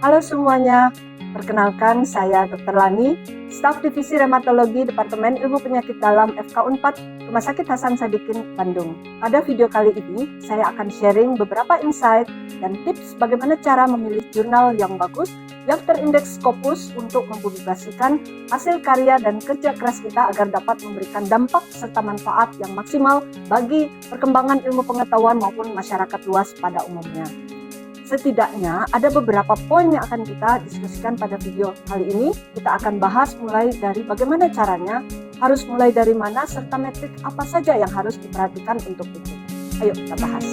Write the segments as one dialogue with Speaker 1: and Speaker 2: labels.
Speaker 1: Halo semuanya, perkenalkan saya Dr. Lani, staf Divisi Reumatologi Departemen Ilmu Penyakit Dalam FK Unpad, Rumah Sakit Hasan Sadikin, Bandung. Pada video kali ini, saya akan sharing beberapa insight dan tips bagaimana cara memilih jurnal yang bagus, yang terindeks Scopus untuk mempublikasikan hasil karya dan kerja keras kita agar dapat memberikan dampak serta manfaat yang maksimal bagi perkembangan ilmu pengetahuan maupun masyarakat luas pada umumnya. Setidaknya ada beberapa poin yang akan kita diskusikan pada video kali ini. Kita akan bahas mulai dari bagaimana caranya, harus mulai dari mana, serta metrik apa saja yang harus diperhatikan untuk itu. Ayo kita bahas.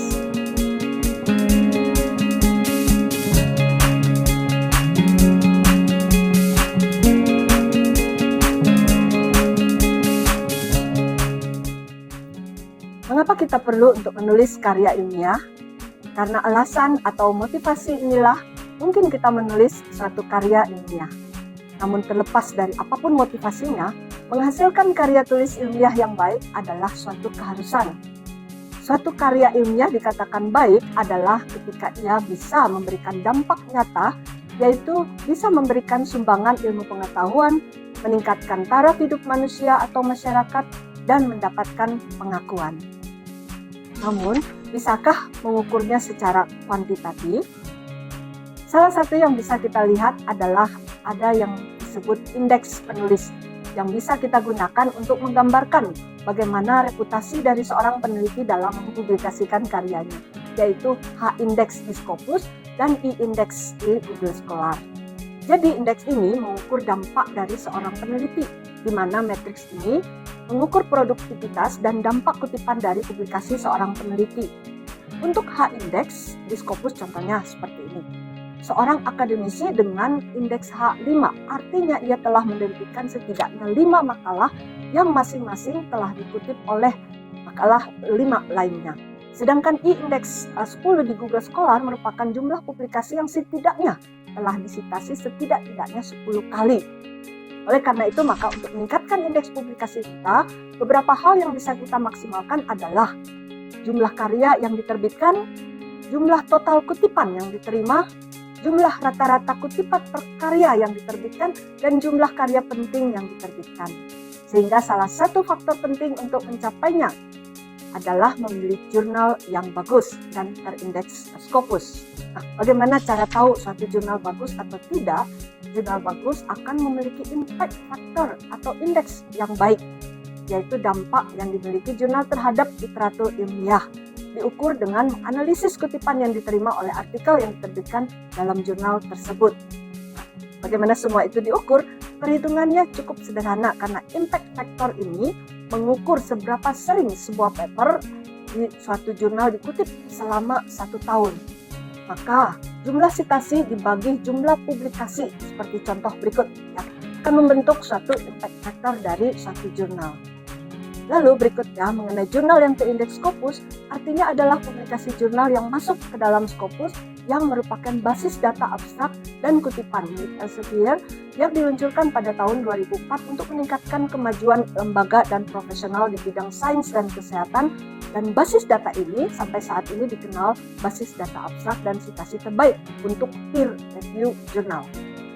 Speaker 1: Mengapa kita perlu untuk menulis karya ilmiah? Karena alasan atau motivasi inilah mungkin kita menulis suatu karya ilmiah. Namun terlepas dari apapun motivasinya, menghasilkan karya tulis ilmiah yang baik adalah suatu keharusan. Suatu karya ilmiah dikatakan baik adalah ketika ia bisa memberikan dampak nyata, yaitu bisa memberikan sumbangan ilmu pengetahuan, meningkatkan taraf hidup manusia atau masyarakat, dan mendapatkan pengakuan. Namun, bisakah mengukurnya secara kuantitatif? Salah satu yang bisa kita lihat adalah ada yang disebut indeks penulis yang bisa kita gunakan untuk menggambarkan bagaimana reputasi dari seorang peneliti dalam mempublikasikan karyanya, yaitu H-index di Scopus dan I-index di Google Scholar. Jadi indeks ini mengukur dampak dari seorang peneliti, di mana matriks ini mengukur produktivitas dan dampak kutipan dari publikasi seorang peneliti. Untuk H-index di Scopus contohnya seperti ini. Seorang akademisi dengan indeks H5, artinya ia telah menerbitkan setidaknya 5 makalah yang masing-masing telah dikutip oleh makalah 5 lainnya. Sedangkan I-index 10 di Google Scholar merupakan jumlah publikasi yang setidaknya telah disitasi setidak-tidaknya 10 kali. Oleh karena itu, maka untuk meningkatkan indeks publikasi kita, beberapa hal yang bisa kita maksimalkan adalah jumlah karya yang diterbitkan, jumlah total kutipan yang diterima, jumlah rata-rata kutipan per karya yang diterbitkan, dan jumlah karya penting yang diterbitkan. Sehingga salah satu faktor penting untuk mencapainya adalah memilih jurnal yang bagus dan terindeks Scopus. Nah, bagaimana cara tahu suatu jurnal bagus atau tidak? Jurnal bagus akan memiliki impact factor atau indeks yang baik, yaitu dampak yang dimiliki jurnal terhadap literatur ilmiah, diukur dengan menganalisis kutipan yang diterima oleh artikel yang diterbitkan dalam jurnal tersebut. Bagaimana semua itu diukur? Perhitungannya cukup sederhana karena impact factor ini mengukur seberapa sering sebuah paper di suatu jurnal dikutip selama 1 tahun. Maka jumlah sitasi dibagi jumlah publikasi seperti contoh berikut ya, akan membentuk suatu impact factor dari suatu jurnal. Lalu berikutnya mengenai jurnal yang terindeks Scopus, artinya adalah publikasi jurnal yang masuk ke dalam Scopus yang merupakan basis data abstrak dan kutipan milik Elsevier yang diluncurkan pada tahun 2004 untuk meningkatkan kemajuan lembaga dan profesional di bidang sains dan kesehatan. Dan basis data ini sampai saat ini dikenal basis data abstrak dan sitasi terbaik untuk peer review jurnal.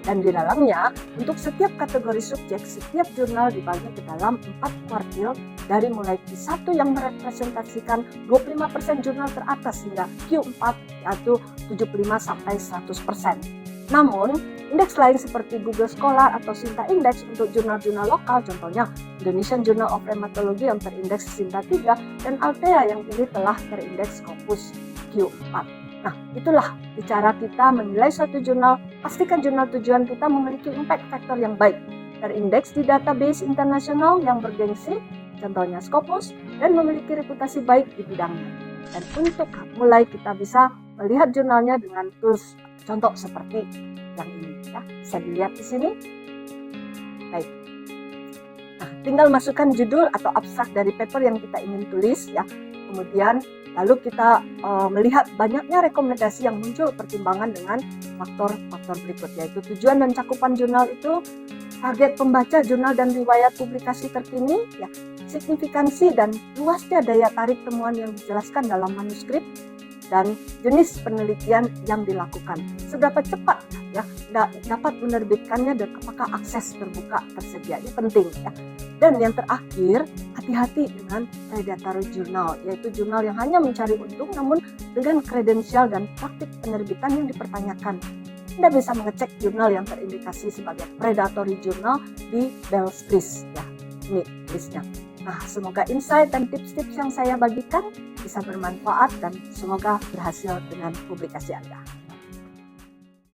Speaker 1: Dan di dalamnya, untuk setiap kategori subjek, setiap jurnal dibagi ke dalam 4 kuartil dari mulai Q1 yang merepresentasikan 25% jurnal teratas hingga Q4 yaitu 75-100%. Namun, indeks lain seperti Google Scholar atau Sinta Index untuk jurnal-jurnal lokal, contohnya Indonesian Journal of Rheumatology yang terindeks Sinta 3 dan Althea yang kini telah terindeks Scopus Q4. Nah, itulah cara kita menilai suatu jurnal. Pastikan jurnal tujuan kita memiliki impact factor yang baik, terindeks di database internasional yang bergengsi, contohnya Scopus, dan memiliki reputasi baik di bidangnya. Dan untuk mulai kita bisa melihat jurnalnya dengan tools contoh seperti yang ini ya. Bisa dilihat di sini. Baik. Nah, tinggal masukkan judul atau abstrak dari paper yang kita ingin tulis ya. Kemudian lalu kita melihat banyaknya rekomendasi yang muncul pertimbangan dengan faktor-faktor berikut, yaitu tujuan dan cakupan jurnal itu, target pembaca jurnal dan riwayat publikasi terkini ya, signifikansi dan luasnya daya tarik temuan yang dijelaskan dalam manuskrip, dan jenis penelitian yang dilakukan. Seberapa cepat ya dapat menerbitkannya dan apakah akses terbuka tersedia, ini penting ya. Dan yang terakhir, hati-hati dengan predatory journal, yaitu jurnal yang hanya mencari untung namun dengan kredensial dan praktik penerbitan yang dipertanyakan. Anda bisa mengecek jurnal yang terindikasi sebagai predatory journal di Belspris ya. Ini listnya. Nah, semoga insight dan tips-tips yang saya bagikan bisa bermanfaat dan semoga berhasil dengan publikasi Anda.